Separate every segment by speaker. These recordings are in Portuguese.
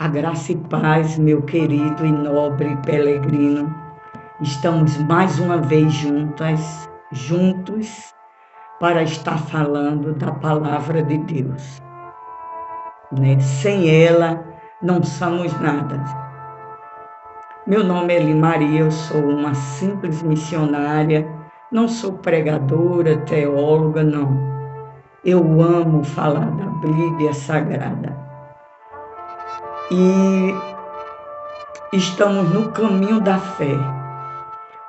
Speaker 1: A graça e paz, meu querido e nobre peregrino. Estamos mais uma vez juntos para estar falando da palavra de Deus. Sem ela, não somos nada. Meu nome é Limaria, eu sou uma simples missionária, não sou pregadora, teóloga, não. Eu amo falar da Bíblia Sagrada. E estamos no caminho da fé,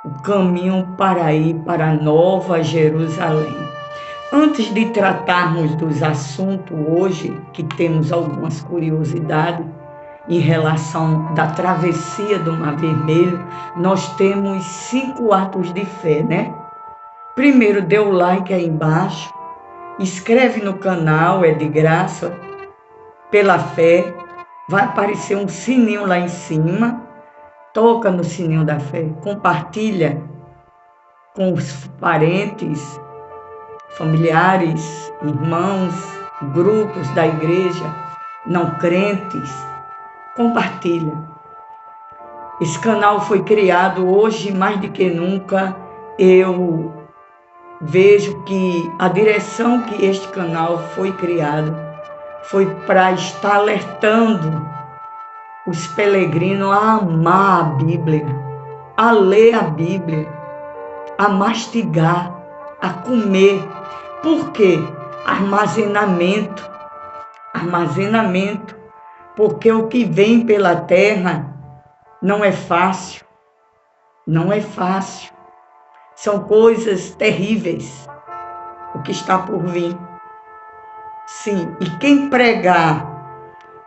Speaker 1: o caminho para ir para a Nova Jerusalém. Antes de tratarmos dos assuntos hoje, que temos algumas curiosidades em relação da travessia do Mar Vermelho, nós temos 5 atos de fé, né? Primeiro, dê o like aí embaixo, inscreve no canal, é de graça, pela fé. Vai aparecer um sininho lá em cima, toca no sininho da fé, compartilha com os parentes, familiares, irmãos, grupos da igreja, não crentes, compartilha. Esse canal foi criado hoje, mais do que nunca, eu vejo que a direção que este canal foi criado foi para estar alertando os peregrinos a amar a Bíblia, a ler a Bíblia, a mastigar, a comer. Por quê? Armazenamento, porque o que vem pela terra não é fácil, São coisas terríveis, o que está por vir. Sim, e quem pregar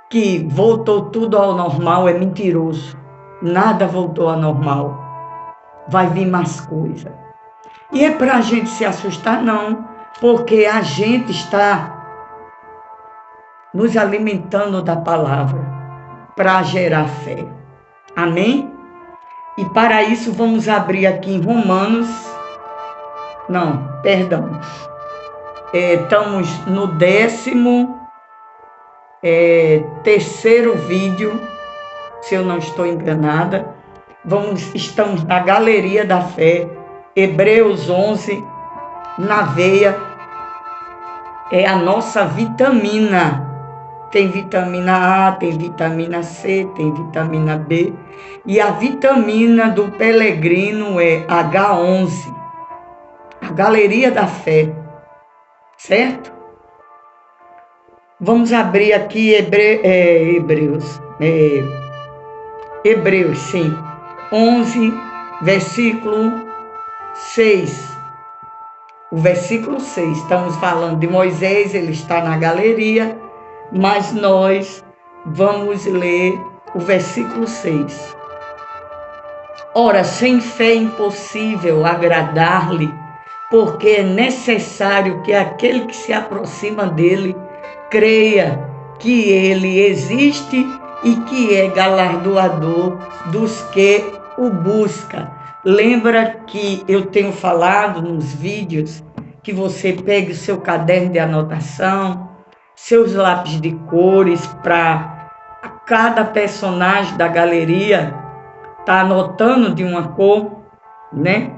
Speaker 1: que voltou tudo ao normal é mentiroso. Nada voltou ao normal. Vai vir mais coisa. E é para a gente se assustar? Não, porque a gente está nos alimentando da palavra para gerar fé. Amém? E para isso vamos abrir aqui em Romanos. Estamos no 13º vídeo, se eu não estou enganada. Estamos na Galeria da Fé, Hebreus 11, na veia. É a nossa vitamina. Tem vitamina A, tem vitamina C, tem vitamina B. E a vitamina do peregrino é H11. A Galeria da Fé. Certo? Vamos abrir aqui Hebreus, sim. 11, versículo 6. O versículo 6. Estamos falando de Moisés, ele está na galeria, mas nós vamos ler o versículo 6. Ora, sem fé é impossível agradar-lhe, porque é necessário que aquele que se aproxima dele creia que ele existe e que é galardoador dos que o buscam. Lembra que eu tenho falado nos vídeos que você pegue o seu caderno de anotação, seus lápis de cores, para cada personagem da galeria tá anotando de uma cor, né?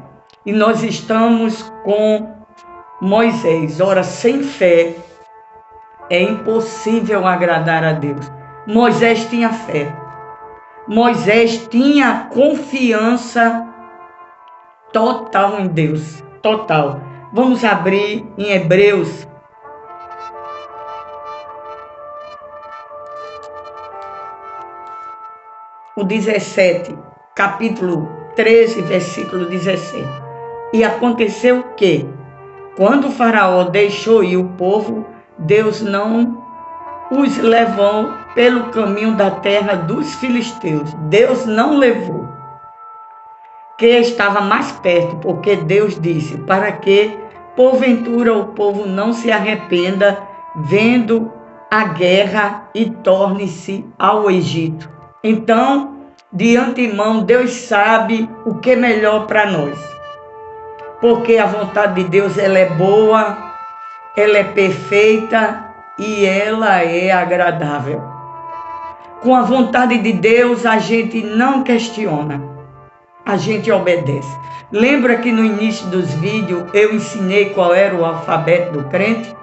Speaker 1: E nós estamos com Moisés. Ora, sem fé é impossível agradar a Deus. Moisés tinha fé. Moisés tinha confiança total em Deus. Total. Vamos abrir em Hebreus. O 17, capítulo 13, versículo 17. E aconteceu que, quando o faraó deixou ir o povo, Deus não os levou pelo caminho da terra dos filisteus. Deus não levou, que estava mais perto, porque Deus disse, para que, porventura, o povo não se arrependa, vendo a guerra e torne-se ao Egito. Então, de antemão, Deus sabe o que é melhor para nós. Porque a vontade de Deus, ela é boa, ela é perfeita e ela é agradável. com a vontade de Deus, a gente não questiona, a gente obedece. Lembra que no início dos vídeos eu ensinei qual era o alfabeto do crente?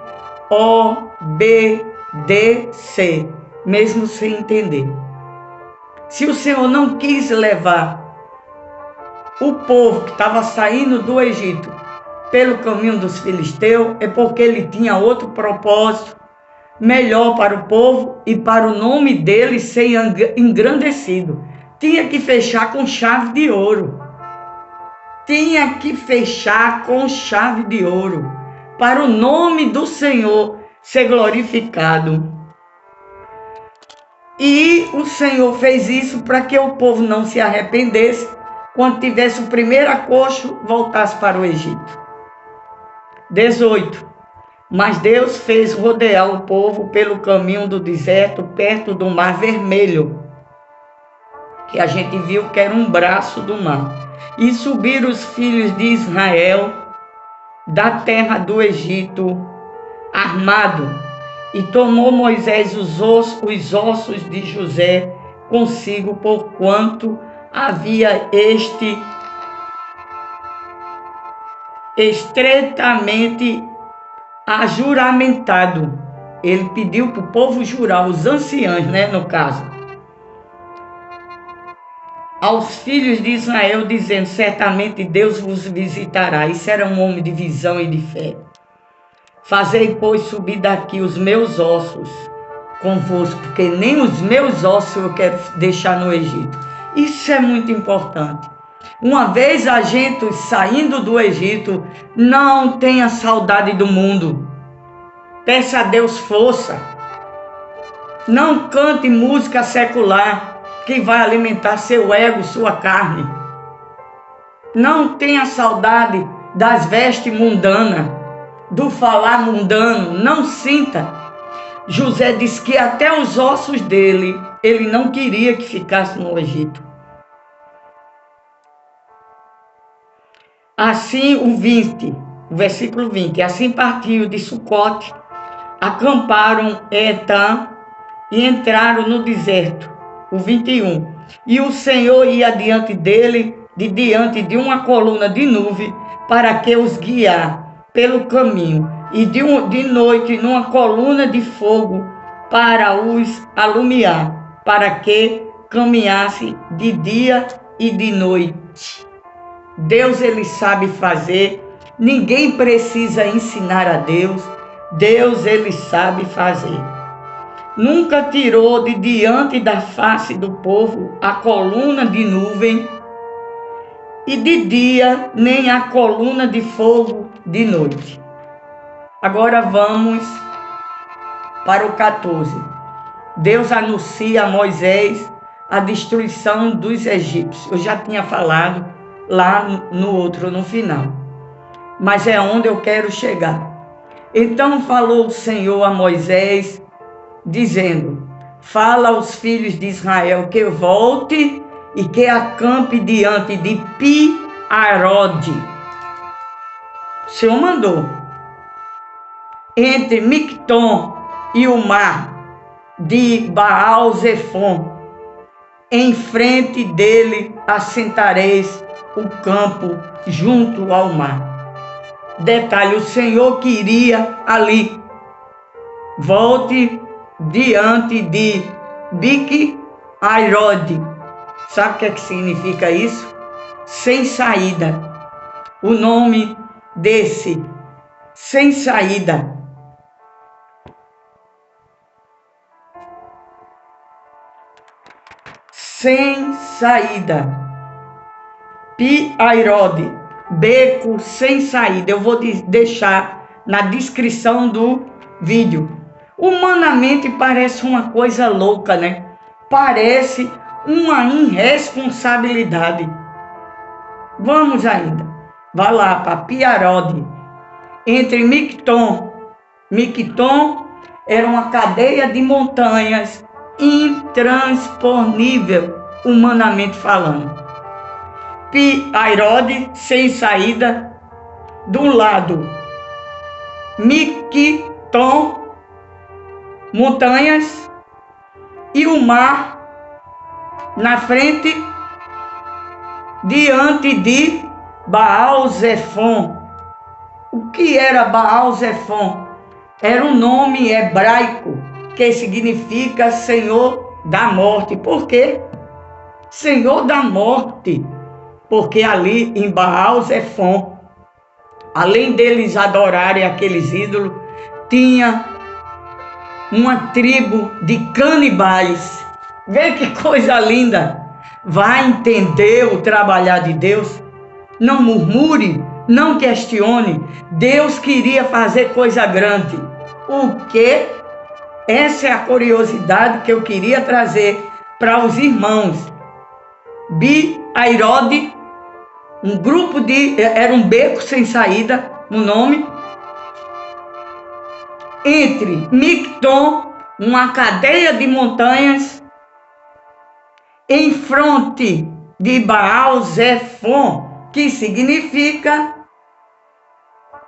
Speaker 1: O, B, D, C, mesmo sem entender. Se o Senhor não quis levar o povo que estava saindo do Egito pelo caminho dos filisteus, é porque ele tinha outro propósito, melhor para o povo e para o nome dele ser engrandecido. Tinha que fechar com chave de ouro. Tinha que fechar com chave de ouro, para o nome do Senhor ser glorificado. E o Senhor fez isso para que o povo não se arrependesse, quando tivesse o primeiro acocho, voltasse para o Egito. 18. Mas Deus fez rodear o povo pelo caminho do deserto, perto do Mar Vermelho, que a gente viu que era um braço do mar. E subiram os filhos de Israel da terra do Egito, armado, e tomou Moisés os ossos de José consigo, porquanto havia este estreitamente ajuramentado. Ele pediu para o povo jurar, os anciãos, no caso, aos filhos de Israel, dizendo: certamente Deus vos visitará. Isso era um homem de visão e de fé. Fazei, pois, subir daqui os meus ossos convosco, porque nem os meus ossos eu quero deixar no Egito. Isso é muito importante. Uma vez a gente saindo do Egito, não tenha saudade do mundo. Peça a Deus força. Não cante música secular que vai alimentar seu ego, sua carne. Não tenha saudade das vestes mundanas, do falar mundano. Não sinta. José disse que até os ossos dele, ele não queria que ficasse no Egito. Assim, o versículo 20. Assim partiu de Sucote, acamparam em Etã e entraram no deserto. O 21. E o Senhor ia diante dele, diante de uma coluna de nuvem, para que os guiar pelo caminho, e de noite numa coluna de fogo para os alumiar, para que caminhasse de dia e de noite. Deus, ele sabe fazer, ninguém precisa ensinar a Deus, Deus, ele sabe fazer. Nunca tirou de diante da face do povo a coluna de nuvem, e de dia nem a coluna de fogo de noite. Agora vamos para o 14. Deus anuncia a Moisés a destruição dos egípcios. Eu já tinha falado lá no final, mas é onde eu quero chegar. Então falou o Senhor a Moisés, dizendo: fala aos filhos de Israel que volte e que acampe diante de Pi-Hairode. O Senhor mandou. Entre Mictom e o mar de Baal-Zefon, em frente dele assentareis o campo junto ao mar. Detalhe, o Senhor queria ali. Volte diante de Pi-Hairode. Sabe o que significa isso? Sem saída. O nome desse, sem saída. Sem saída. Pi-Hairode, beco sem saída. Eu vou deixar na descrição do vídeo. Humanamente parece uma coisa louca, né? Parece uma irresponsabilidade. Vamos ainda. Vá lá para Pi-Hairode. Entre Mictom. Mictom era uma cadeia de montanhas intransponível, humanamente falando. Pi-Hairode, sem saída. Do lado, Mictom, montanhas, e o mar na frente, diante de Baal-Zefon. O que era Baal-Zefon? Era um nome hebraico que significa Senhor da morte. Por quê? Senhor da morte. Porque ali em Baal-Zefon, além deles adorarem aqueles ídolos, tinha uma tribo de canibais. Vê que coisa linda! Vai entender o trabalhar de Deus? Não murmure, não questione. Deus queria fazer coisa grande. O quê? Essa é a curiosidade que eu queria trazer para os irmãos. Bi-Airode, um grupo era um beco sem saída, no nome. Entre Micton, uma cadeia de montanhas, em fronte de Baal-Zefon, que significa,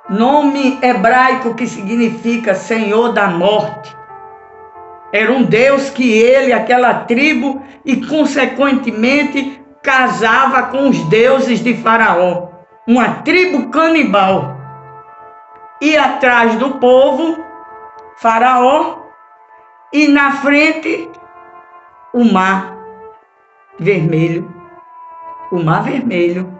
Speaker 1: nome hebraico que significa Senhor da morte. Era um Deus que ele, aquela tribo, e consequentemente casava com os deuses de Faraó. Uma tribo canibal. E atrás do povo, Faraó, e na frente, o mar vermelho. O mar vermelho.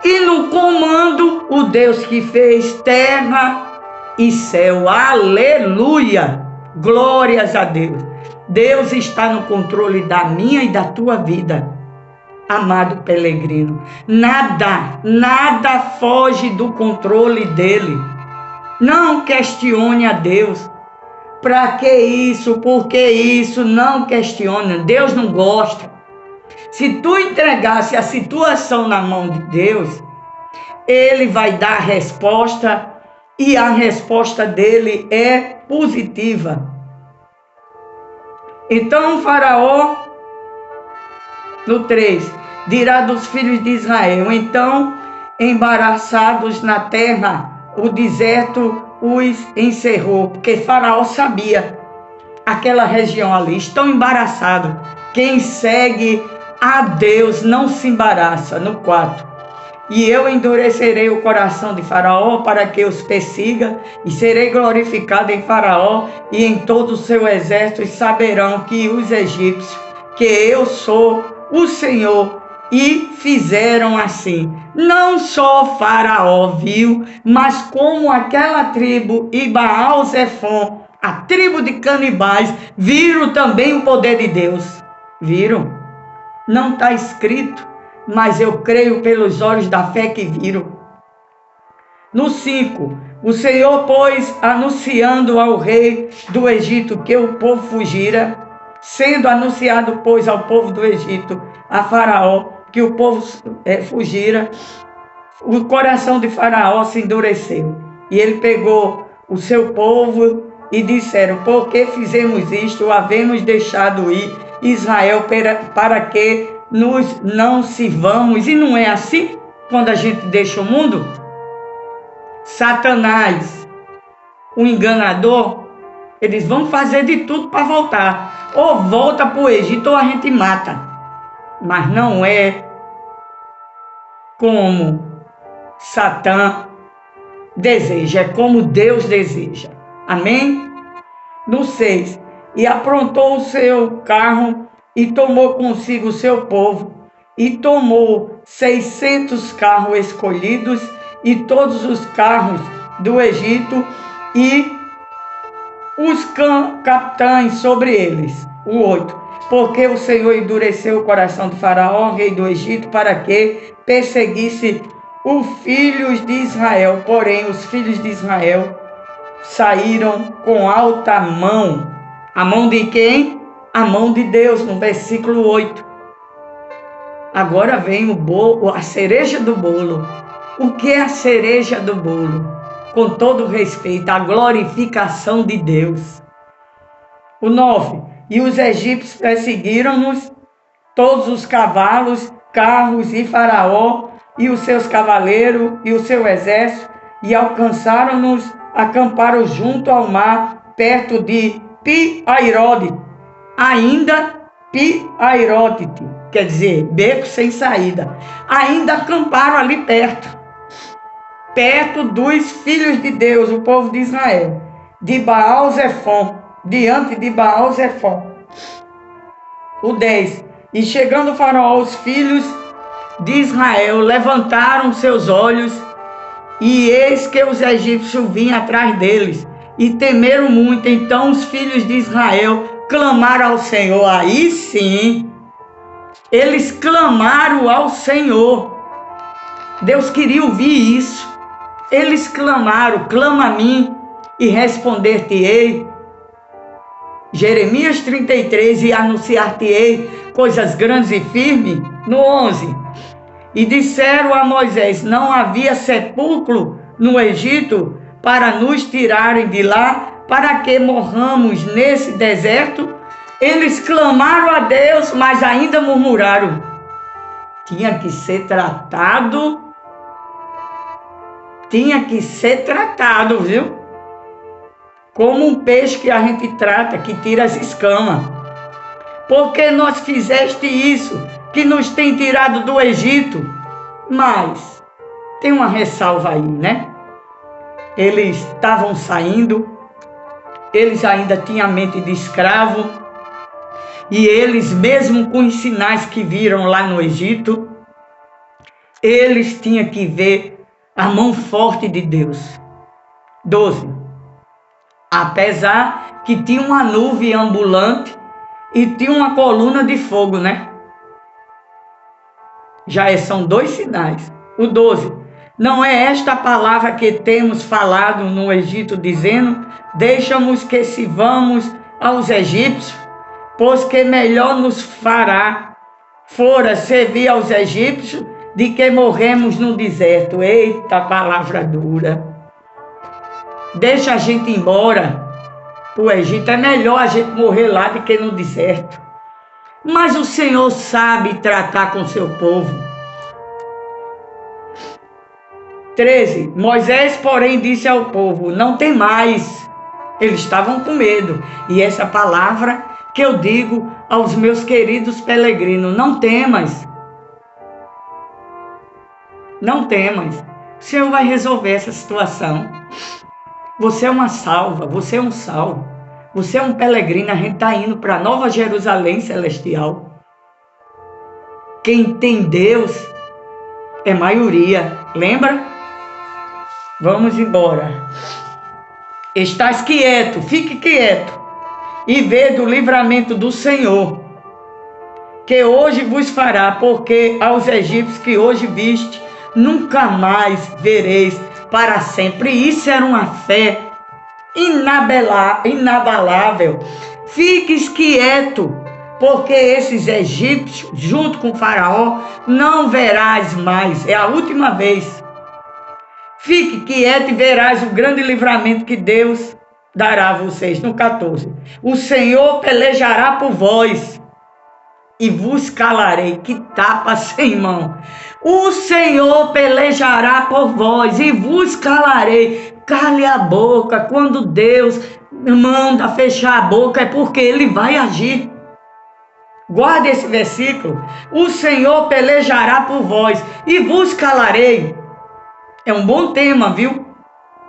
Speaker 1: E no comando, o Deus que fez terra e céu. Aleluia! Glórias a Deus. Deus está no controle da minha e da tua vida, amado peregrino. Nada foge do controle dele. Não questione a Deus. Para que isso? Por que isso? Não questione. Deus não gosta. Se tu entregasse a situação na mão de Deus, ele vai dar a resposta, e a resposta dele é positiva. Então Faraó, no 3, dirá dos filhos de Israel: então, embaraçados na terra, o deserto os encerrou, porque Faraó sabia, aquela região ali, estão embaraçados. Quem segue a Deus não se embaraça. No 4, e eu endurecerei o coração de Faraó para que os persiga, e serei glorificado em Faraó e em todo o seu exército, e saberão que os egípcios, que eu sou o Senhor. E fizeram assim. Não só Faraó viu, mas como aquela tribo e Baal-Zefon, a tribo de canibais, viram também o poder de Deus. Viram? Não está escrito, mas eu creio pelos olhos da fé que viram. No 5, o Senhor, pois, anunciando ao rei do Egito que o povo fugira, sendo anunciado, pois, ao povo do Egito, a Faraó, que o povo fugira, o coração de Faraó se endureceu. E ele pegou o seu povo e disseram: por que fizemos isto, havemos deixado ir Israel para que nos não sirvamos? E não é assim quando a gente deixa o mundo? Satanás, o enganador, eles vão fazer de tudo para voltar. Ou volta para o Egito ou a gente mata. Mas não é como Satã deseja, é como Deus deseja. Amém? No 6, e aprontou o seu carro e tomou consigo o seu povo, e tomou 600 carros escolhidos e todos os carros do Egito e os capitães sobre eles. O 8, porque o Senhor endureceu o coração de Faraó, rei do Egito, para que perseguisse os filhos de Israel. Porém, os filhos de Israel saíram com alta mão. A mão de quem? A mão de Deus, no versículo 8. Agora vem o bolo, a cereja do bolo. O que é a cereja do bolo? Com todo respeito, a glorificação de Deus. O 9. E os egípcios perseguiram-nos, todos os cavalos, carros e Faraó, e os seus cavaleiros e o seu exército, e alcançaram-nos, acamparam junto ao mar, perto de Pi-Airode. Ainda Pi-Airotite, quer dizer, beco sem saída. Ainda acamparam ali perto dos filhos de Deus, o povo de Israel, de Baal-Zefon, diante de Baal-Zefon. O 10. E chegando o Faraó, os filhos de Israel levantaram seus olhos, e eis que os egípcios vinham atrás deles, e temeram muito. Então os filhos de Israel clamaram ao Senhor. Aí sim, eles clamaram ao Senhor. Deus queria ouvir isso. Eles clamaram: clama a mim e responder-te-ei. Jeremias 33, e anunciar-te-ei coisas grandes e firmes. No 11. E disseram a Moisés: não havia sepulcro no Egito para nos tirarem de lá, para que morramos nesse deserto? Eles clamaram a Deus, mas ainda murmuraram. Tinha que ser tratado, viu? Como um peixe que a gente trata, que tira as escamas. Porque nós fizeste isso, que nos tem tirado do Egito. Mas tem uma ressalva aí, né? Eles estavam saindo, eles ainda tinham a mente de escravo, e eles, mesmo com os sinais que viram lá no Egito, eles tinham que ver a mão forte de Deus. 12. Apesar que tinha uma nuvem ambulante e tinha uma coluna de fogo, né? Já são 2 sinais. O 12. Não é esta a palavra que temos falado no Egito, dizendo: deixamos que sirvamos aos egípcios, pois que melhor nos fora servir aos egípcios, de que morremos no deserto. Eita, palavra dura. Deixa a gente ir embora para o Egito. É melhor a gente morrer lá do que no deserto. Mas o Senhor sabe tratar com seu povo. 13. Moisés, porém, disse ao povo: não tem mais. Eles estavam com medo. E essa palavra que eu digo aos meus queridos peregrinos: não temas. Não temas. O Senhor vai resolver essa situação. Você é uma salva, você é um salvo. Você é um peregrino, a gente está indo para Nova Jerusalém Celestial. Quem tem Deus é maioria, lembra? Vamos embora. Estás quieto, fique quieto, e vede o livramento do Senhor, que hoje vos fará, porque aos egípcios que hoje viste, nunca mais vereis para sempre. Isso era uma fé inabalável. Fiques quieto, porque esses egípcios, junto com o Faraó, não verás mais. É a última vez. Fique quieto e verás o grande livramento que Deus dará a vocês. No 14. O Senhor pelejará por vós e vos calarei. Que tapa sem mão. O Senhor pelejará por vós e vos calarei. Cale a boca. Quando Deus manda fechar a boca, é porque Ele vai agir. Guarde esse versículo. O Senhor pelejará por vós e vos calarei. É um bom tema, viu?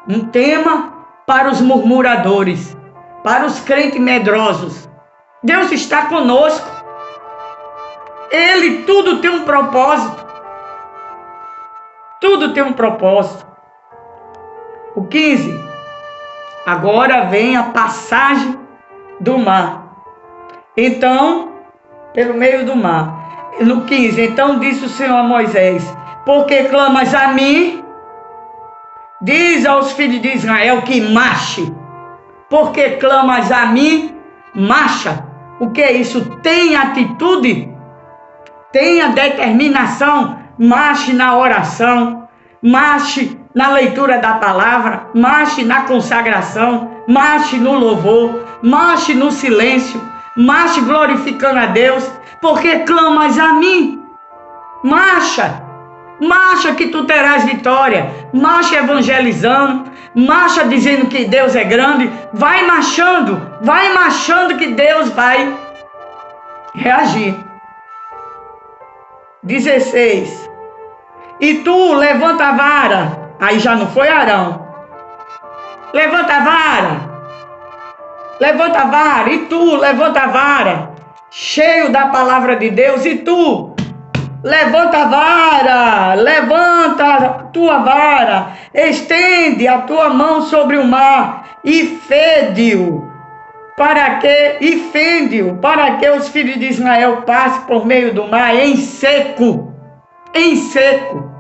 Speaker 1: Um tema para os murmuradores, para os crentes medrosos. Deus está conosco. Ele, tudo tem um propósito. Tudo tem um propósito. O 15. Agora vem a passagem do mar. Então, pelo meio do mar. No 15. Então disse o Senhor a Moisés: porque clamas a mim, diz aos filhos de Israel que marche. Porque clamas a mim, marcha. O que é isso? Tenha atitude, tenha determinação. Marche na oração, marche na leitura da palavra, marche na consagração, marche no louvor, marche no silêncio, marche glorificando a Deus, porque clamas a mim. Marcha, marcha que tu terás vitória, marcha evangelizando, marcha dizendo que Deus é grande, vai marchando que Deus vai reagir. 16. E tu levanta a vara. Aí já não foi Arão. Levanta a vara. Levanta a vara. E tu levanta a vara. Cheio da palavra de Deus. E tu levanta a vara. Levanta a tua vara. Estende a tua mão sobre o mar. E fende-o. Para que os filhos de Israel passem por meio do mar em seco. Em seco.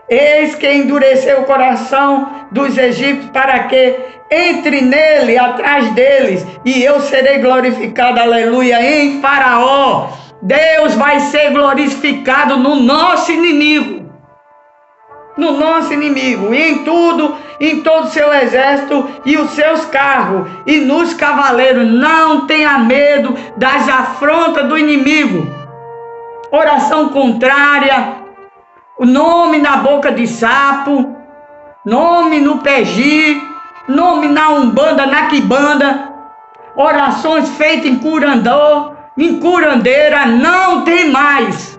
Speaker 1: Eis que endureceu o coração dos egípcios para que entre nele, atrás deles, e eu serei glorificado, aleluia, em Faraó. Deus vai ser glorificado no nosso inimigo. No nosso inimigo, e em tudo, em todo o seu exército e os seus carros, e nos cavaleiros. Não tenha medo das afrontas do inimigo. Oração contrária, o nome na boca de sapo, nome no peji, nome na umbanda, na quibanda, orações feitas em curandor, em curandeira, não tem mais.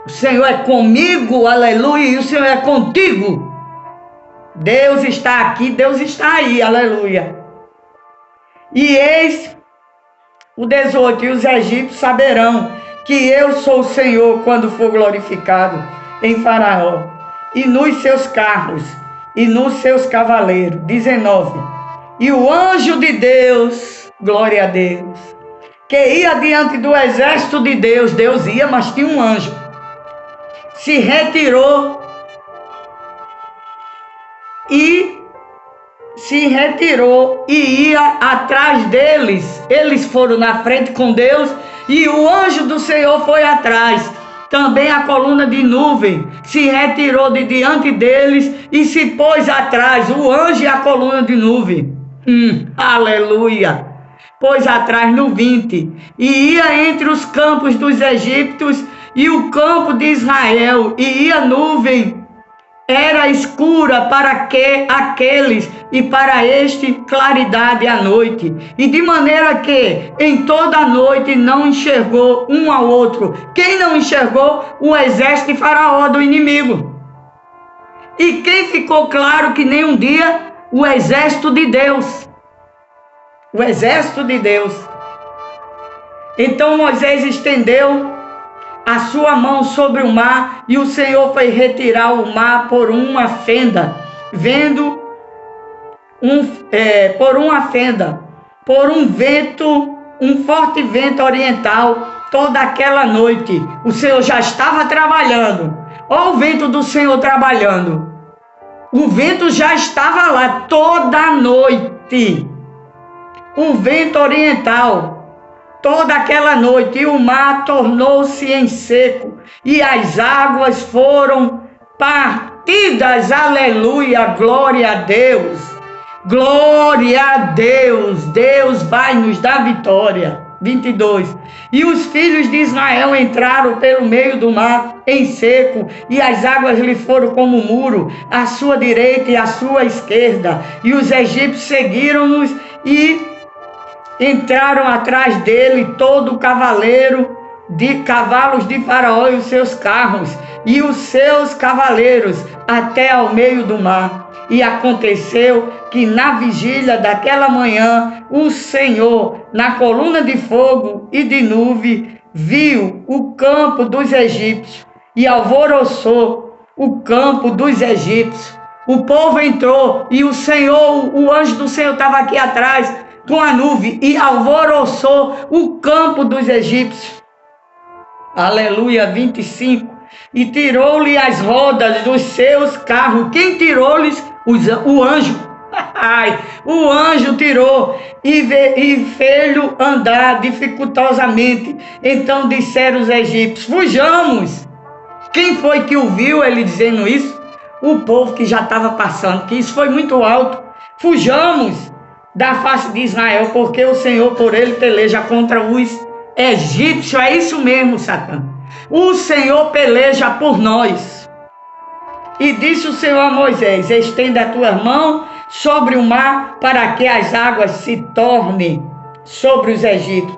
Speaker 1: O Senhor é comigo, aleluia, e o Senhor é contigo. Deus está aqui, Deus está aí, aleluia. E eis o 18, e os egípcios saberão que eu sou o Senhor quando for glorificado em Faraó, e nos seus carros, e nos seus cavaleiros. 19. E o anjo de Deus, glória a Deus, que ia diante do exército de Deus, Deus ia, mas tinha um anjo, se retirou e ia atrás deles. Eles foram na frente com Deus e o anjo do Senhor foi atrás. Também a coluna de nuvem se retirou de diante deles e se pôs atrás, o anjo e a coluna de nuvem. Aleluia! Pôs atrás no 20, e ia entre os campos dos egípcios e o campo de Israel, e ia nuvem, era escura para que aqueles, e para este claridade à noite, e de maneira que em toda a noite não enxergou um ao outro. Quem não enxergou? O exército de Faraó, do inimigo. E quem ficou claro que nem um dia? O exército de Deus. O exército de Deus. Então Moisés estendeu a sua mão sobre o mar, e o Senhor foi retirar o mar por uma fenda, por um vento, um forte vento oriental, toda aquela noite. O Senhor já estava trabalhando. Olha o vento do Senhor trabalhando. O vento já estava lá toda a noite. Um vento oriental. Toda aquela noite, e o mar tornou-se em seco, e as águas foram partidas, aleluia, glória a Deus, glória a Deus, Deus vai nos dar vitória. 22, e os filhos de Israel entraram pelo meio do mar em seco, e as águas lhe foram como muro, à sua direita e à sua esquerda, e os egípcios seguiram-nos e entraram atrás dele todo o cavaleiro de cavalos de Faraó e os seus carros e os seus cavaleiros até ao meio do mar. E aconteceu que na vigília daquela manhã o Senhor, na coluna de fogo e de nuvem, viu o campo dos egípcios e alvoroçou o campo dos egípcios. O povo entrou e o Senhor, o anjo do Senhor estava aqui atrás com a nuvem e alvoroçou o campo dos egípcios. Aleluia. 25. E tirou-lhe as rodas dos seus carros. Quem tirou-lhes? O anjo. O anjo tirou e fez-lhe andar dificultosamente. Então disseram os egípcios: fujamos. Quem foi que o viu ele dizendo isso? O povo que já estava passando, que isso foi muito alto. Fujamos da face de Israel, porque o Senhor por ele peleja contra os egípcios. É isso mesmo, Satã. O Senhor peleja por nós. E disse o Senhor a Moisés: estenda a tua mão sobre o mar, para que as águas se tornem sobre os egípcios.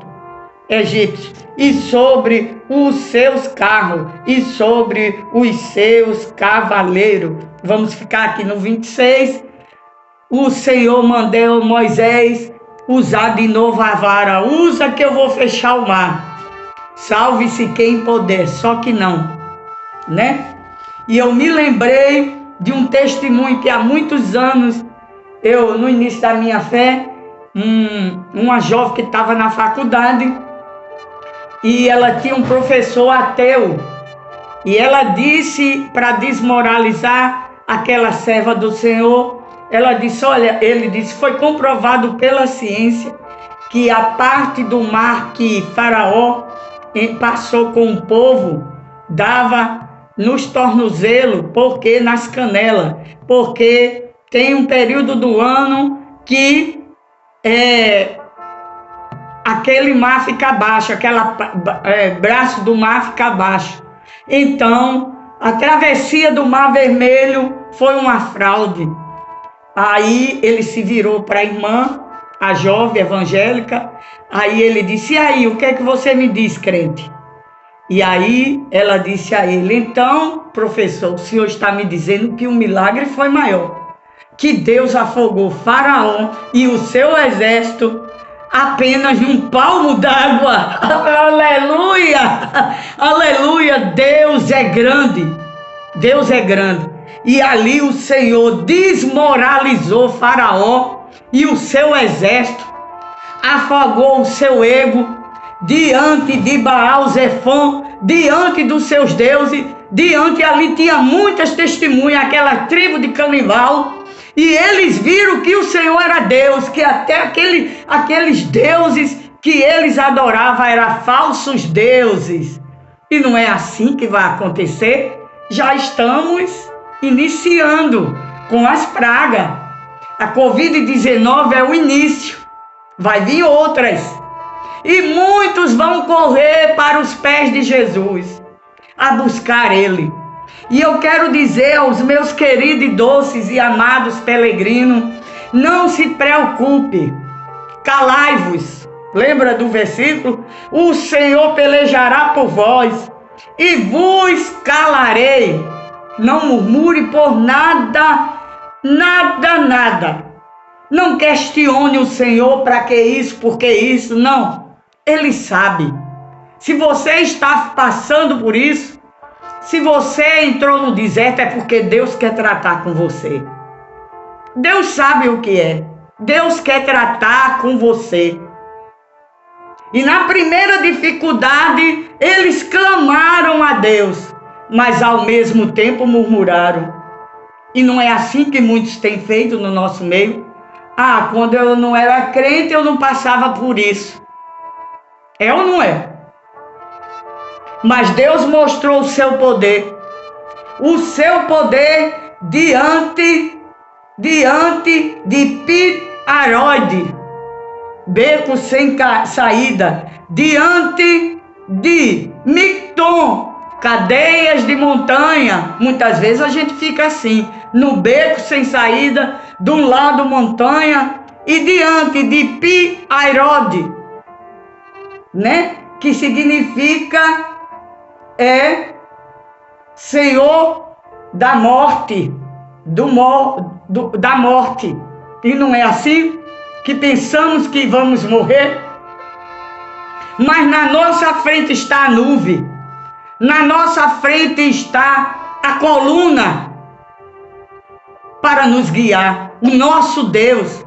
Speaker 1: egípcios, e sobre os seus carros, e sobre os seus cavaleiros. Vamos ficar aqui no 26. O Senhor mandou Moisés usar de novo a vara. Usa que eu vou fechar o mar. Salve-se quem puder, só que não, né? E eu me lembrei de um testemunho que há muitos anos, eu, no início da minha fé, uma jovem que estava na faculdade, e ela tinha um professor ateu, e ela disse, para desmoralizar aquela serva do Senhor, ela disse, olha, ele disse, foi comprovado pela ciência que a parte do mar que Faraó passou com o povo, dava nos tornozelos, porque nas canelas, porque tem um período do ano que aquele mar fica baixo, braço do mar fica baixo. Então, a travessia do Mar Vermelho foi uma fraude. Aí ele se virou para a irmã, a jovem evangélica. Aí ele disse, e aí, o que é que você me diz, crente? E aí ela disse a ele, então, professor, o senhor está me dizendo que o milagre foi maior, que Deus afogou Faraó e o seu exército apenas num palmo d'água. Aleluia! Aleluia! Deus é grande. Deus é grande. E ali o Senhor desmoralizou Faraó e o seu exército, afogou o seu ego diante de Baal-Zefon, diante dos seus deuses, diante ali tinha muitas testemunhas, aquela tribo de Canibal, e eles viram que o Senhor era Deus, que até aqueles deuses que eles adoravam eram falsos deuses. E não é assim que vai acontecer. Já estamos iniciando com as pragas. A Covid-19 é o início, vai vir outras. E muitos vão correr para os pés de Jesus, a buscar Ele. E eu quero dizer aos meus queridos, doces e amados peregrinos, não se preocupe, calai-vos. Lembra do versículo? O Senhor pelejará por vós e vos calarei. Não murmure por nada, nada, nada. Não questione o Senhor para que isso, por que isso, não. Ele sabe. Se você está passando por isso, se você entrou no deserto, é porque Deus quer tratar com você. Deus sabe o que é. Deus quer tratar com você. E na primeira dificuldade, eles clamaram a Deus, mas ao mesmo tempo murmuraram. E não é assim que muitos têm feito no nosso meio? Ah, quando eu não era crente, eu não passava por isso. É ou não é? Mas Deus mostrou o seu poder. O seu poder diante de Pi-Hairode, beco sem saída. Diante de Mictom, cadeias de montanha. Muitas vezes a gente fica assim, no beco sem saída, de um lado montanha, e diante de Pi-Hairode, né? Que significa Senhor da morte, da morte. E não é assim que pensamos que vamos morrer? Mas na nossa frente está a nuvem, na nossa frente está a coluna para nos guiar, o nosso Deus.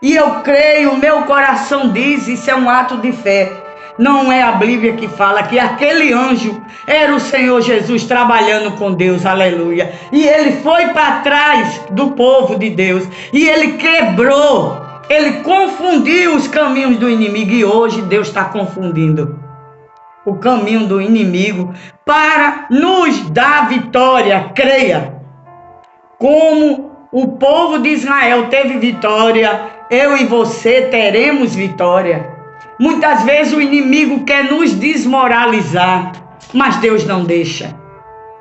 Speaker 1: E eu creio, meu coração diz, isso é um ato de fé. Não é a Bíblia que fala que aquele anjo era o Senhor Jesus trabalhando com Deus, aleluia. E ele foi para trás do povo de Deus. E ele quebrou, ele confundiu os caminhos do inimigo. E hoje Deus está confundindo o caminho do inimigo para nos dar vitória. Creia. Como o povo de Israel teve vitória, eu e você teremos vitória. Muitas vezes o inimigo quer nos desmoralizar, mas Deus não deixa.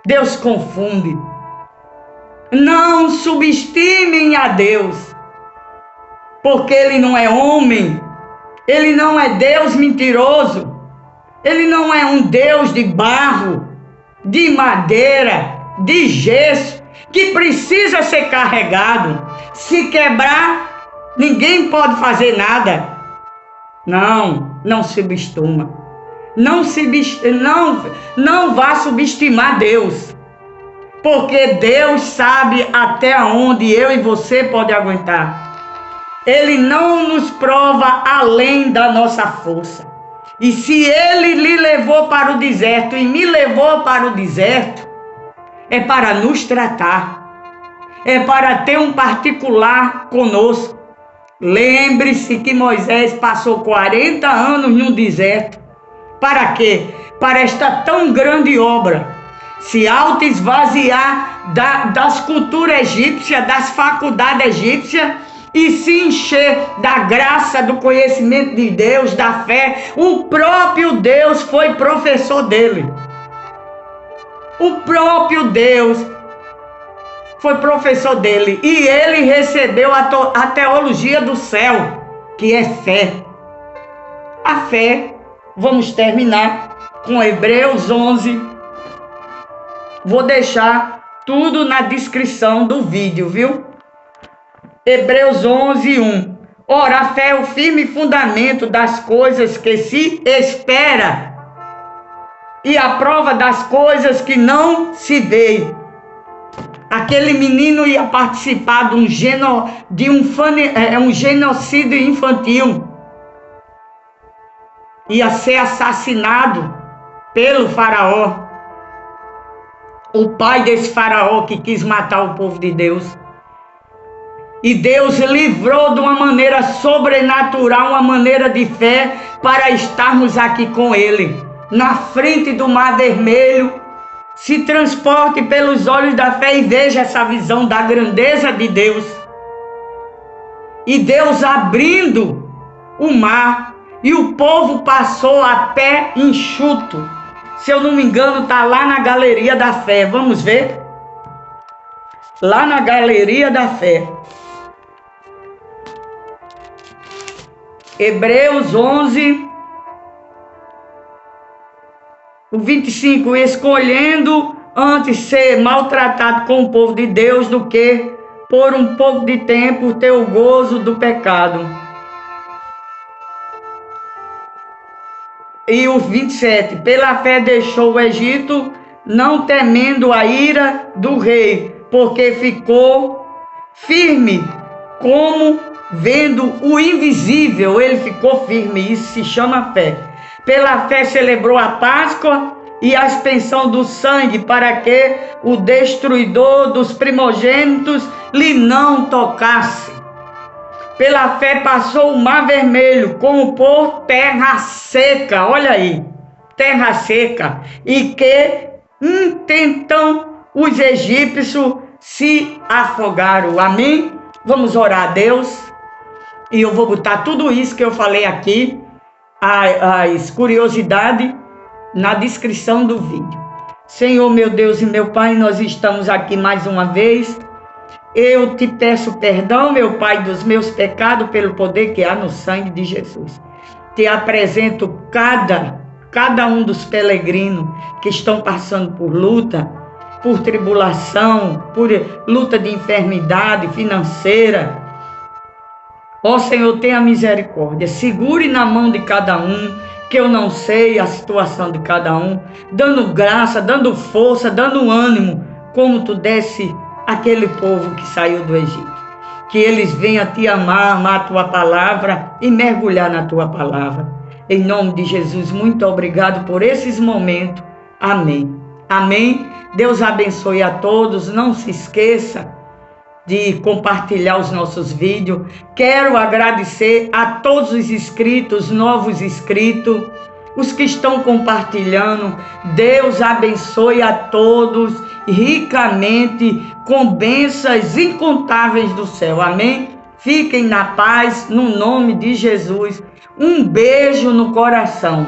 Speaker 1: Deus confunde. Não subestimem a Deus, porque Ele não é homem Ele não é Deus mentiroso. Ele não é um Deus de barro, de madeira, de gesso, que precisa ser carregado. Se quebrar, ninguém pode fazer nada. Não subestima. Não vá subestimar Deus. Porque Deus sabe até onde eu e você pode aguentar. Ele não nos prova além da nossa força. E se Ele lhe levou para o deserto e me levou para o deserto, é para nos tratar. É para ter um particular conosco. Lembre-se que Moisés passou 40 anos no deserto. Para quê? Para esta tão grande obra. Se auto-esvaziar das culturas egípcias, das faculdades egípcias, e se encher da graça, do conhecimento de Deus, da fé. O próprio Deus foi professor dele. O próprio Deus foi professor dele. E ele recebeu a teologia do céu, que é fé. A fé, vamos terminar com Hebreus 11. Vou deixar tudo na descrição do vídeo, viu? Hebreus 11, 1. Ora, a fé é o firme fundamento das coisas que se espera e a prova das coisas que não se vê. Aquele menino ia participar de um genocídio infantil. Ia ser assassinado pelo faraó. O pai desse faraó que quis matar o povo de Deus. E Deus livrou de uma maneira sobrenatural, uma maneira de fé, para estarmos aqui com Ele, na frente do Mar Vermelho. Se transporte pelos olhos da fé e veja essa visão da grandeza de Deus. E Deus abrindo o mar, e o povo passou a pé enxuto. Se eu não me engano, está lá na Galeria da Fé. Vamos ver? Lá na Galeria da Fé. Hebreus 11, o 25, escolhendo antes ser maltratado com o povo de Deus do que por um pouco de tempo ter o gozo do pecado. E o 27, pela fé deixou o Egito, não temendo a ira do rei, porque ficou firme como vendo o invisível. Ele ficou firme, isso se chama fé. Pela fé celebrou a Páscoa e a aspersão do sangue, para que o destruidor dos primogênitos lhe não tocasse. Pela fé passou o Mar Vermelho, como por terra seca. Olha aí, terra seca. E que intentam os egípcios se afogaram. Amém? Vamos orar a Deus. E eu vou botar tudo isso que eu falei aqui, as curiosidades, na descrição do vídeo. Senhor, meu Deus e meu Pai, nós estamos aqui mais uma vez. Eu te peço perdão, meu Pai, dos meus pecados, pelo poder que há no sangue de Jesus. Te apresento cada um dos peregrinos que estão passando por luta, por tribulação, por luta de enfermidade financeira. Ó Senhor, tenha misericórdia, segure na mão de cada um, que eu não sei a situação de cada um, dando graça, dando força, dando ânimo, como tu desse aquele povo que saiu do Egito. Que eles venham te amar a tua palavra e mergulhar na tua palavra. Em nome de Jesus, muito obrigado por esses momentos. Amém. Amém. Deus abençoe a todos. Não se esqueça de compartilhar os nossos vídeos. Quero agradecer a todos os inscritos, novos inscritos, os que estão compartilhando. Deus abençoe a todos ricamente, com bênçãos incontáveis do céu. Amém? Fiquem na paz, no nome de Jesus. Um beijo no coração.